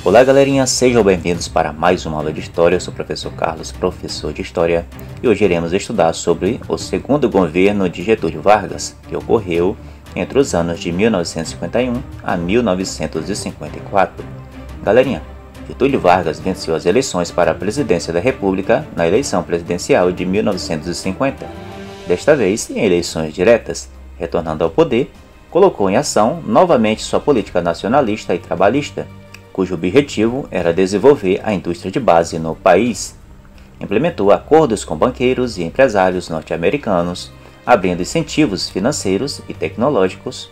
Olá galerinha, sejam bem-vindos para mais uma aula de História. Eu sou o professor Carlos, professor de História, e hoje iremos estudar sobre o segundo governo de Getúlio Vargas, que ocorreu entre os anos de 1951 a 1954. Galerinha, Getúlio Vargas venceu as eleições para a presidência da República na eleição presidencial de 1950. Desta vez, em eleições diretas, retornando ao poder, colocou em ação novamente sua política nacionalista e trabalhista, cujo objetivo era desenvolver a indústria de base no país. Implementou acordos com banqueiros e empresários norte-americanos, abrindo incentivos financeiros e tecnológicos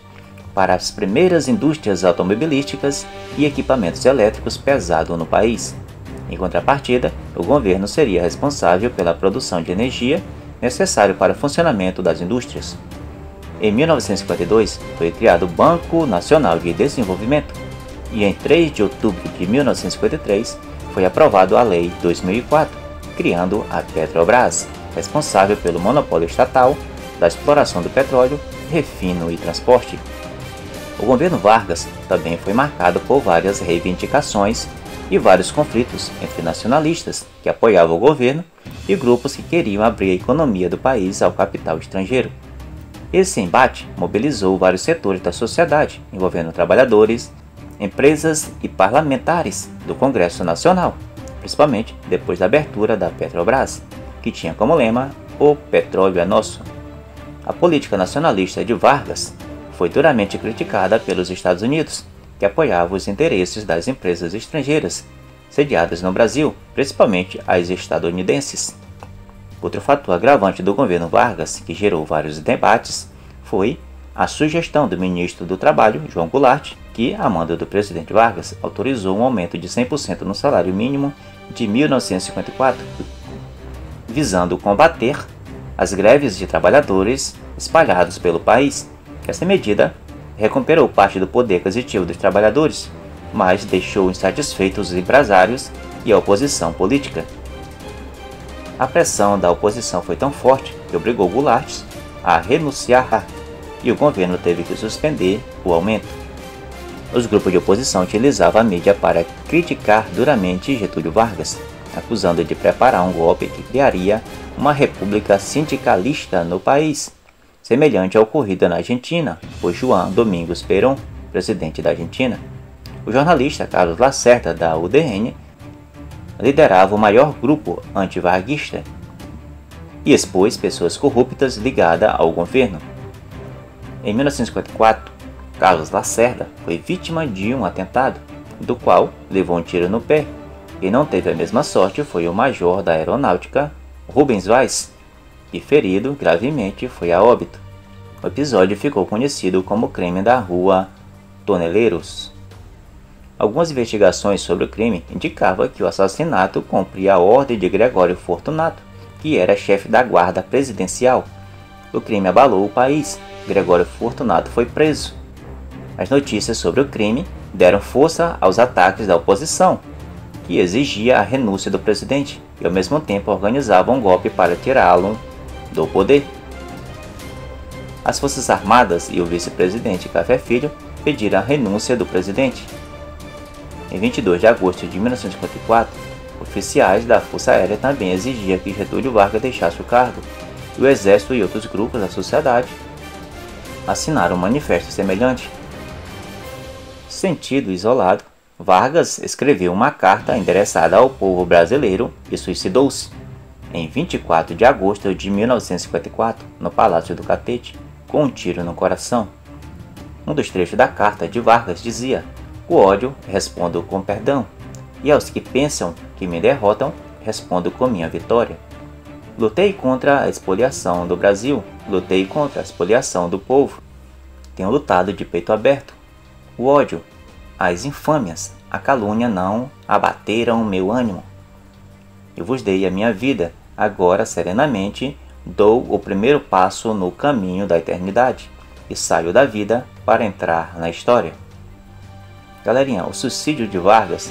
para as primeiras indústrias automobilísticas e equipamentos elétricos pesados no país. Em contrapartida, o governo seria responsável pela produção de energia necessária para o funcionamento das indústrias. Em 1952, foi criado o Banco Nacional de Desenvolvimento, e em 3 de outubro de 1953 foi aprovado a Lei 2004, criando a Petrobras, responsável pelo monopólio estatal da exploração do petróleo, refino e transporte. O governo Vargas também foi marcado por várias reivindicações e vários conflitos entre nacionalistas que apoiavam o governo e grupos que queriam abrir a economia do país ao capital estrangeiro. Esse embate mobilizou vários setores da sociedade, envolvendo trabalhadores, empresas e parlamentares do Congresso Nacional, principalmente depois da abertura da Petrobras, que tinha como lema "O petróleo é nosso". A política nacionalista de Vargas foi duramente criticada pelos Estados Unidos, que apoiavam os interesses das empresas estrangeiras sediadas no Brasil, principalmente as estadunidenses. Outro fator agravante do governo Vargas, que gerou vários debates, foi a sugestão do ministro do Trabalho, João Goulart, que, a mando do presidente Vargas, autorizou um aumento de 100% no salário mínimo de 1954, visando combater as greves de trabalhadores espalhados pelo país. Essa medida recuperou parte do poder aquisitivo dos trabalhadores, mas deixou insatisfeitos os empresários e a oposição política. A pressão da oposição foi tão forte que obrigou Goulart a renunciar, e o governo teve que suspender o aumento. Os grupos de oposição utilizavam a mídia para criticar duramente Getúlio Vargas, acusando de preparar um golpe que criaria uma república sindicalista no país, semelhante ao ocorrido na Argentina por Juan Domingos Perón, presidente da Argentina. O jornalista Carlos Lacerda, da UDN, liderava o maior grupo antivarguista e expôs pessoas corruptas ligadas ao governo. Em 1954, Carlos Lacerda foi vítima de um atentado, do qual levou um tiro no pé, e não teve a mesma sorte foi o major da aeronáutica, Rubens Weiss, que, ferido gravemente, foi a óbito. O episódio ficou conhecido como o crime da Rua Toneleiros. Algumas investigações sobre o crime indicavam que o assassinato cumpria a ordem de Gregório Fortunato, que era chefe da guarda presidencial. O crime abalou o país. Gregório Fortunato foi preso. As notícias sobre o crime deram força aos ataques da oposição, que exigia a renúncia do presidente e ao mesmo tempo organizava um golpe para tirá-lo do poder. As Forças Armadas e o vice-presidente Café Filho pediram a renúncia do presidente. Em 22 de agosto de 1954, oficiais da Força Aérea também exigiam que Getúlio Vargas deixasse o cargo, e o Exército e outros grupos da sociedade assinaram um manifesto semelhante. Sentido isolado, Vargas escreveu uma carta endereçada ao povo brasileiro e suicidou-se em 24 de agosto de 1954, no Palácio do Catete, com um tiro no coração. Um dos trechos da carta de Vargas dizia: "O ódio respondo com perdão, e aos que pensam que me derrotam, respondo com minha vitória. Lutei contra a expoliação do Brasil, lutei contra a expoliação do povo. Tenho lutado de peito aberto. O ódio, as infâmias, a calúnia não abateram meu ânimo. Eu vos dei a minha vida, agora serenamente dou o primeiro passo no caminho da eternidade e saio da vida para entrar na história." Galerinha, o suicídio de Vargas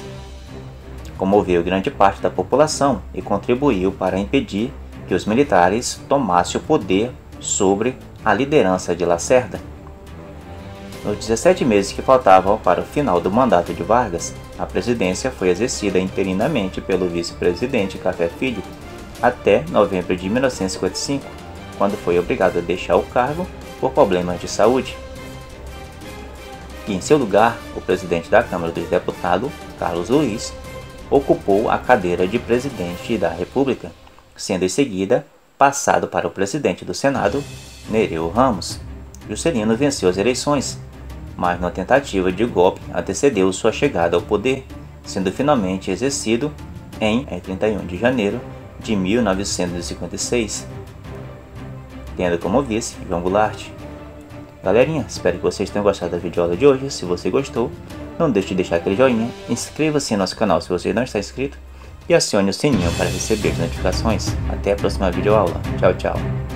comoveu grande parte da população e contribuiu para impedir que os militares tomassem o poder sobre a liderança de Lacerda. Nos 17 meses que faltavam para o final do mandato de Vargas, a presidência foi exercida interinamente pelo vice-presidente Café Filho até novembro de 1955, quando foi obrigado a deixar o cargo por problemas de saúde. E em seu lugar, o presidente da Câmara dos Deputados, Carlos Luiz, ocupou a cadeira de presidente da República, sendo em seguida passado para o presidente do Senado, Nereu Ramos. Juscelino venceu as eleições, mas numa tentativa de golpe antecedeu sua chegada ao poder, sendo finalmente exercido em 31 de janeiro de 1956, tendo como vice João Goulart. Galerinha, espero que vocês tenham gostado da videoaula de hoje. Se você gostou, não deixe de deixar aquele joinha, inscreva-se no nosso canal se você não está inscrito e acione o sininho para receber notificações. Até a próxima videoaula. Tchau, tchau.